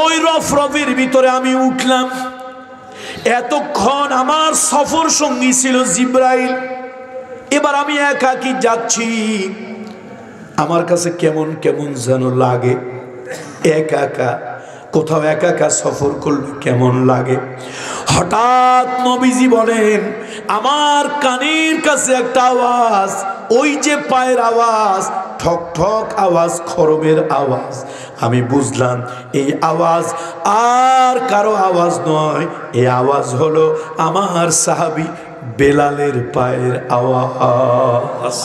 ওই রফরফের ভিতরে আমি উঠলাম। এতক্ষণ আমার সফর সঙ্গী ছিল জিবরাইল, এবার আমি একাকী যাচ্ছি। আমার কাছে কেমন কেমন যেন লাগে, একা একা, কোথাও একা একা সফর করলে কেমন লাগে। হঠাৎ নবীজি বলেন, আমার কানের কাছে একটা আওয়াজ, ওই যে পায়ের আওয়াজ, ঠক ঠক আওয়াজ, খরমের আওয়াজ। আমি বুঝলাম এই আওয়াজ আর কারো আওয়াজ নয়, এই আওয়াজ হলো আমার সাহাবী বেলালের পায়ের আওয়াজ।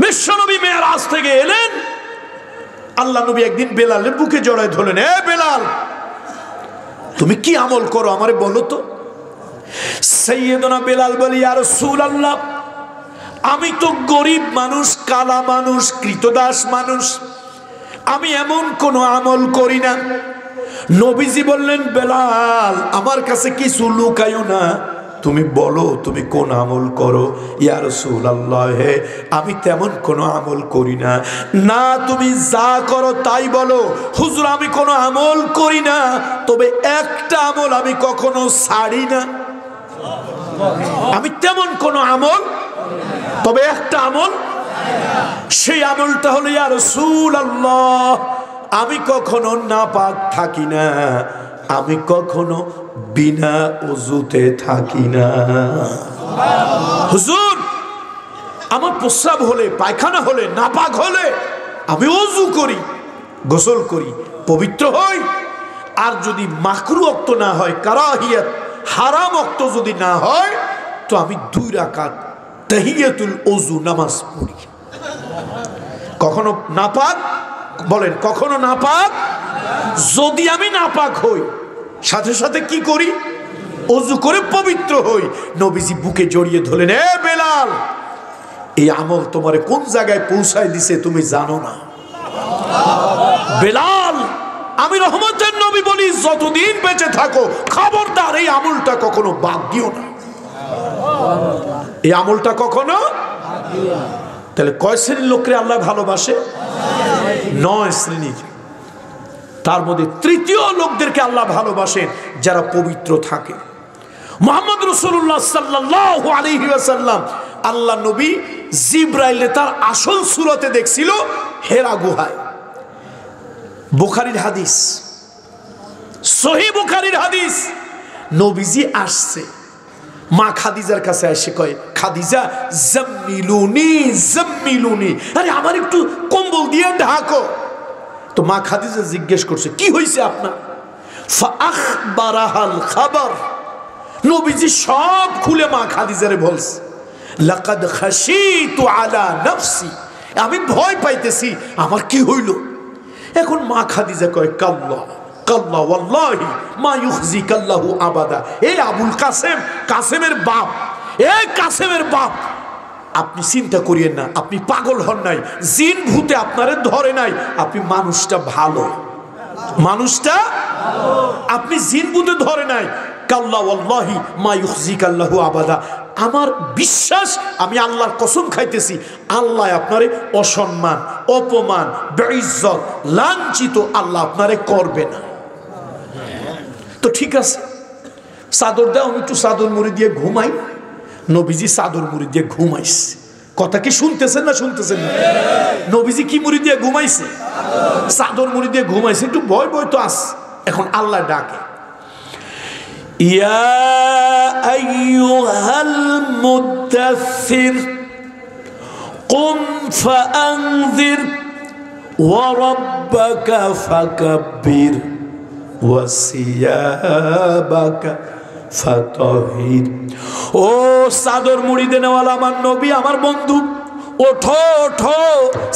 বিশ্বনবী মেরাজ থেকে এলেন, আল্লাহ নবী একদিন বেলালের বুকে জড়ায় ধরলেন, এ বেলাল, তুমি কি আমল করো আমারে বলো তো। সাইয়েদনা বেলাল বলি, ইয়া রাসূলুল্লাহ, আমি তো গরিব মানুষ, কালা মানুষ, কৃতদাস মানুষ, আমি এমন কোনো আমল করি না। নবীজি বললেন, বেলাল, আমার কাছে কিছু লুকায়ো না, তুমি বলো তুমি কোন আমল করো। ইয়া রাসূলুল্লাহ, হে, আমি তেমন কোনো আমল করি না। না, তুমি যা করো তাই বলো। হুজুর, আমি কোনো আমল করি না, তবে একটা আমল আমি কখনো ছাড়ি না। আমি তেমন কোনো আমল, তবে একটা আমল, সেই আমলটা হলো, ইয়া রাসূলুল্লাহ, আমি কখনো নাপাক থাকি না, আমি কখনো বিনা ওযুতে থাকি না। হুজুর, আমার প্রস্রাব হলে, পায়খানা হলে, নাপাক হলে আমি ওযু করি, গোসল করি, পবিত্র হই। আর যদি মাকরু ওয়াক্ত না হয়, কারাহিয়াত হারাম ওয়াক্ত যদি না হয়, তো আমি 2 রাকাত তাহিয়াতুল ওযু নামাজ পড়ি। কখনো নাপাক, বলেন কখনো নাপাক, যদি আমি নাপাক হই সাথে সাথে কি করি? ওযু করে পবিত্র হই। নবীজি বুকে জড়িয়ে ধরলেন, এ বেলাল, এই আমল তোমারে কোন জায়গায় পৌঁছায় দিছে তুমি জানো না। বেলাল, আমি রহমতের নবী বলি, যতদিন বেঁচে থাকো খবরদার এই আমলটা কখনো বাদ দিও না। এই আমলটা কখনো। তাহলে কয় শ্রেণীর লোকরে আল্লাহ ভালোবাসে? 9 শ্রেণীর। তার মধ্যে তৃতীয় লোকদেরকে আল্লাহ ভালোবাসেন যারা পবিত্র থাকে। মুহাম্মদ রাসূলুল্লাহ সাল্লাল্লাহু আলাইহি ওয়াসাল্লাম, আল্লাহ নবী জিবরাইলে তার আসল সূরতে দেখছিল হেরা গুহায়। বুখারীর হাদিস, সহিহ বুখারীর হাদিস। নবীজি আসছে, মা খাদিজার কাছে এসে কয়, খাদিজা জাম্মিলুনি জাম্মিলুনি, আরে আমার একটু কম্বল দিয়ে ঢাকো। তো মা খাদিজা জিজ্ঞেস করছে, কি হয়েছে আপনার? ফাআখবারাহাল খাবার। নবীজি সব খুলে মা খাদিজারে বলছে, লাকাদ খাশিতু আলা নাফসি, আমি ভয় পাইতেছি, আমার কি হইল? এখন মা খাদিজা কয়, কাল্লা কাল্লা ওয়াল্লাহি মা ইউখজিকাল্লাহু আবাদা। এই আবুল কাসেম, কাসেমের বাপ, এই কাসেমের বাপ, আপনি চিন্তা করিয়েন না, আপনি পাগল হন নাই, জিন ভূতে আপনারে ধরে নাই, আপনি মানুষটা ভালো, মানুষটা আপনি জিন ভূতে ধরে নাই। কাল্লা ওয়াল্লাহি মা ইউখজিকাল্লাহু আবাদা, আমার বিশ্বাস, আমি আল্লাহর কসম খাইতেছি, আল্লাহ আপনারে অসম্মান, অপমান, বেইজ্জত, লাঞ্ছিত আল্লাহ আপনারে করবে না। তো ঠিক আছে, চাদর দাও, আমি একটু চাদর মুড়ি দিয়ে ঘুমাই। নবীজি চাদর মুড়ি দিয়ে ঘুমাইছে। কথা কি শুনতেছেন না শুনতেছেন না? নবীজি কি মুড়ি দিয়ে ঘুমাইছে? চাদর মুড়ি দিয়ে ঘুমাইছে। একটু ভয় ভয় তো আস। এখন আল্লাহ ডাকে, ইয়া আইয়ুহাল মুদাথথির কুম ফাআনযির ওয়া রাব্বাকা ফাকাব্বির ওয়া সিয়াবাকা ফাতাহির। ও চাদর মুড়ি দেনেওয়ালা আমার নবী, আমার বন্ধু, ওঠো ওঠো,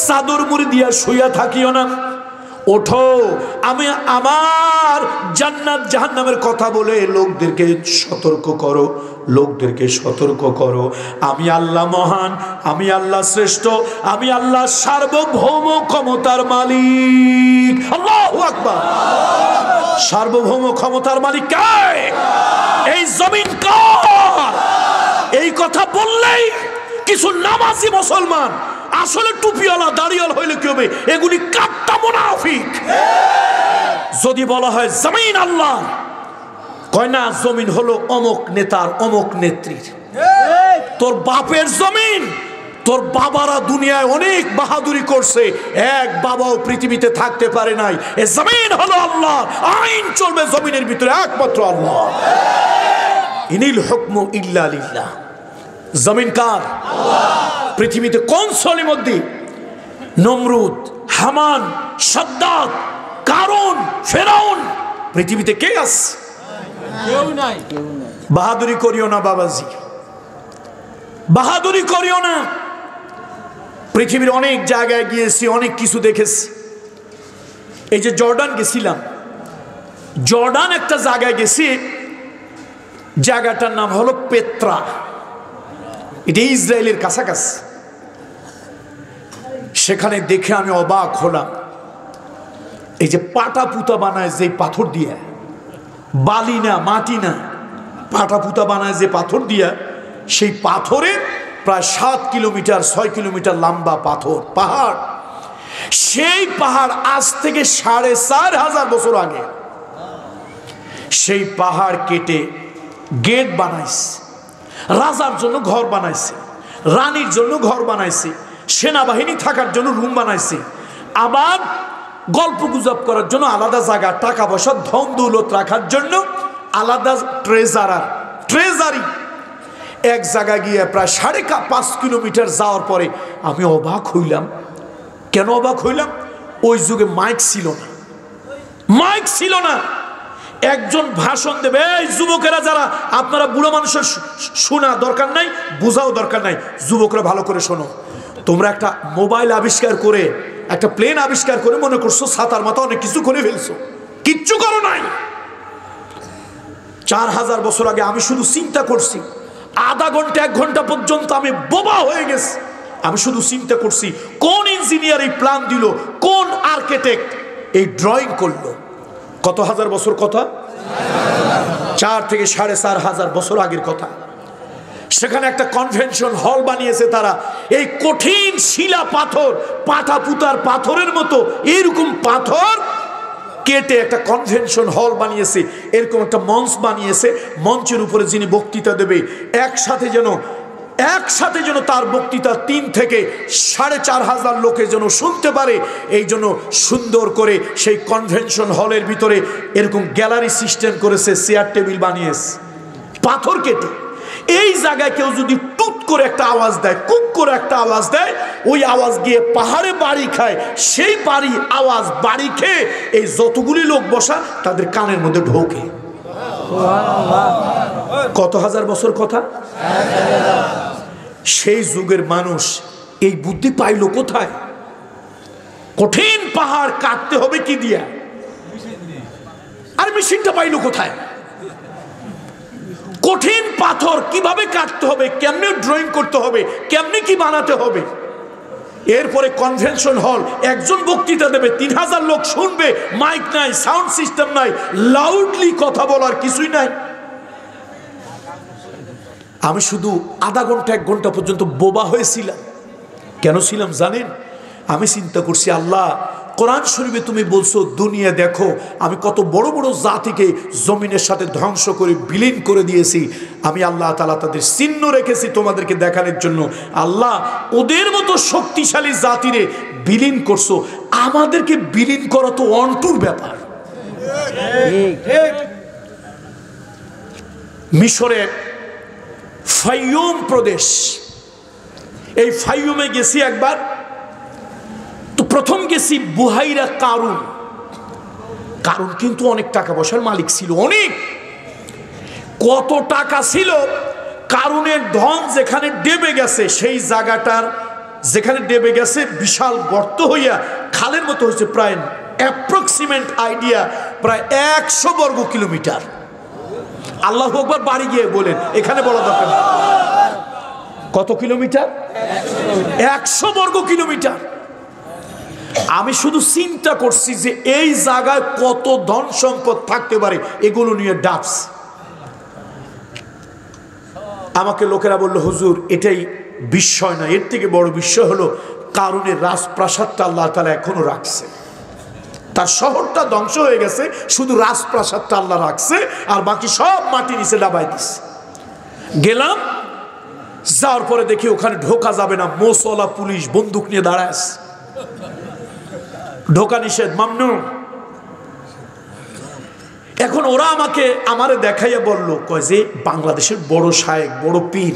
চাদর মুড়ি দিয়া শুইয়া থাকিও না, ওঠো। আমি আমার জান্নাত জাহান্নামের কথা বলে লোকদেরকে সতর্ক করো, লোকদেরকে সতর্ক করো। আমি আল্লাহ মহান, আমি আল্লাহ শ্রেষ্ঠ, আমি আল্লাহ সার্বভৌম ক্ষমতার মালিক। আল্লাহু আকবার। সার্বভৌম ক্ষমতার মালিক কে? এই জমিন কার? এই কথা বললেই কিছু নামাজি মুসলমান, আসলে টুপিওয়ালা দাড়িওয়ালা হইলে কি হবে? এগুলি কাট্টা মুনাফিক। যদি বলা হয় জমিন আল্লাহ, কয় না জমিন হলো অমুক নেতার, অমুক নেত্রীর। তোর বাপের জমিন, তোর বাবারা দুনিয়ায় অনেক বাহাদুরি করছে, এক বাবাও পৃথিবীতে থাকতে পারে নাই। এ জমিন হলো আল্লাহ, আইন চলবে জমিনের ভিতরে একমাত্র আল্লাহ। ইনিল হুকমু ইল্লা লিল্লাহ। জমিন কার? পৃথিবীতে কোন সলিমদ্দি, নমরুদ, হামান, সাদ্দাত, কারুন, ফেরাউন, পৃথিবীতে কে আছে? কেউ নাই। বাহাদুরি করিও না বাবাজি, বাহাদুরি করিও না। পৃথিবীর অনেক জায়গায় গিয়েছি, অনেক কিছু দেখেছি। এই যে জর্ডান গেছিলাম, জর্ডান একটা জায়গায় গেছি, জায়গাটার নাম হলো পেত্রা। এটা ইসরায়েলের কাছাকাছি। সেখানে দেখে আমি অবাক হলাম। এই যে পাটা পুতা বানায় যে পাথর দিয়া, বালি না মাটি না, পাটা পুতা বানায় যে পাথর দিয়া, সেই পাথরের প্রায় 7 কিলোমিটার 6 কিলোমিটার লম্বা পাথর, পাহাড়। সেই পাহাড় আজ থেকে 4500 বছর আগে সেই পাহাড় কেটে গেট বানাইছে, রাজার জন্য ঘর বানাইছে, রানীর জন্য ঘর বানাইছে, সেনাবাহিনী থাকার জন্য রুম বানাইছে, আবার গল্প গুজব করার জন্য আলাদা জায়গা, টাকা পয়সা ধন দৌলত রাখার জন্য আলাদা ট্রেজারি। এক জায়গায় গিয়ে প্রায় 5.5 কিলোমিটার যাওয়ার পরে আমি অবাক হইলাম। কেন অবাক হইলাম? ওই যুগে মাইক ছিল না, মাইক ছিল না। একজন ভাষণ দেবে, এই যুবকেরা যারা, আপনারা বুড়ো মানুষের শোনা দরকার নাই, বোঝাও দরকার নাই, যুবকরা ভালো করে শোনো। তোমরা একটা মোবাইল আবিষ্কার করে, একটা প্লেন আবিষ্কার করে মনে করছো ছাতার মাথা অনেক কিছু করে ফেলছো, কিচ্ছু করো নাই। 4000 বছর আগে আমি শুধু চিন্তা করছি, আধা ঘন্টা 1 ঘন্টা পর্যন্ত আমি বোবা হয়ে গেছি। আমি শুধু চিন্তা করছি কোন ইঞ্জিনিয়ার এই প্ল্যান দিল, কোন আর্কিটেক্ট এই ড্রয়িং করলো। কত হাজার বছর কথা? 4 থেকে 4500 বছর আগের কথা। সেখানে একটা কনভেনশন হল বানিয়েছে তারা। এই কঠিন শিলা পাথর, পাটা পুতার পাথরের মতো এইরকম পাথর কেটে একটা কনভেনশন হল বানিয়েছে। এরকম একটা মঞ্চ বানিয়েছে, মঞ্চের উপরে যিনি বক্তৃতা দেবে একসাথে যেন তার বক্তৃতা 3 থেকে 4500 লোকে যেন শুনতে পারে, এই জন্য সুন্দর করে সেই কনভেনশন হলের ভিতরে এরকম গ্যালারি সিস্টেম করেছে, চেয়ার টেবিল বানিয়েছে পাথর কেটে। এই জায়গায় কেউ যদি টুট করে একটা আওয়াজ দেয়, কুক করে একটা আওয়াজ দেয়, ওই আওয়াজ গিয়ে পাহাড়ে বাড়ি খায়, সেই বাড়ি খেয়ে এই যতগুলি লোক বসা তাদের কানের মধ্যে ঢোকে। কত হাজার বছর কথা? সেই যুগের মানুষ এই বুদ্ধি পাইল কোথায়? কঠিন পাহাড় কাটতে হবে কি দিয়া? আর মেশিনটা পাইল কোথায়? কঠিন পাথর কিভাবে কাটতে হবে, কেমনে ড্রয়িং করতে হবে, কেমনে কি বানাতে হবে। এরপরে কনভেনশন হল, একজন বক্তৃতা দেবে, 3000 লোক শুনবে, মাইক নাই, সাউন্ড সিস্টেম নাই, লাউডলি কথা বলার কিছুই নাই। আমি শুধু আধা ঘন্টা 1 ঘন্টা পর্যন্ত বোবা হয়েছিলাম। কেন ছিলাম জানেন? আমি চিন্তা করছি, আল্লাহ কোরআন শরীফে তুমি বলছো দুনিয়া দেখো আমি কত বড় বড় জাতিকে জমিনের সাথে ধ্বংস করে বিলীন করে দিয়েছি। আমি আল্লাহ তাআলা তাদের চিহ্ন রেখেছি তোমাদেরকে দেখানোর জন্য। আল্লাহ ওদের মতো শক্তিশালী জাতিরে বিলীন করছো, আমাদেরকে বিলীন করা তো অন্টুর ব্যাপার। মিশরে ফাইয়ুম প্রদেশ, এই ফাইয়ুমে গেছি একবার। তো প্রথম গেছি বুহাইরা কারুন। কারুন কিন্তু অনেক টাকা পয়সার মালিক ছিল, অনেক। কত টাকা ছিল? কারুনের ধন যেখানে ডেবে গেছে, সেই জায়গাটার যেখানে ডেবে গেছে বিশাল গর্ত হইয়া খালের মতো হয়েছে, প্রায় অ্যাপ্রক্সিমেট আইডিয়া প্রায় 100 বর্গ কিলোমিটার। আল্লাহু আকবার, বাড়ি গিয়ে বলেন, এখানে বলা দরকার নেই। কত কিলোমিটার? 100 বর্গ কিলোমিটার। আমি শুধু চিন্তা করছি যে এই জায়গায় কত ধন সম্পদ থাকতে পারে, এগুলো নিয়ে ডাবস। আমাকে লোকেরা বলল, হুজুর এটাই বিস্ময় না, এর থেকে বড় বিস্ময় হলো কারুনের রাজপ্রাসাদটা আল্লাহ তাআলা এখনো রাখছে। তার শহরটা ধ্বংস হয়ে গেছে, শুধু রাজপ্রাসাদটা আল্লাহ রাখছে, আর বাকি সব মাটি নিচে ডাবাই দিছে। গেলাম, যাওয়ার পরে দেখি ওখানে ঢোকা যাবে না, মোসলা পুলিশ বন্দুক নিয়ে দাঁড়ায়, ঢোকা নিষেধ, মামনু। এখন ওরা আমারে দেখাইয়া বলল, কয় যে বাংলাদেশের বড় শায়েখ, বড় পীর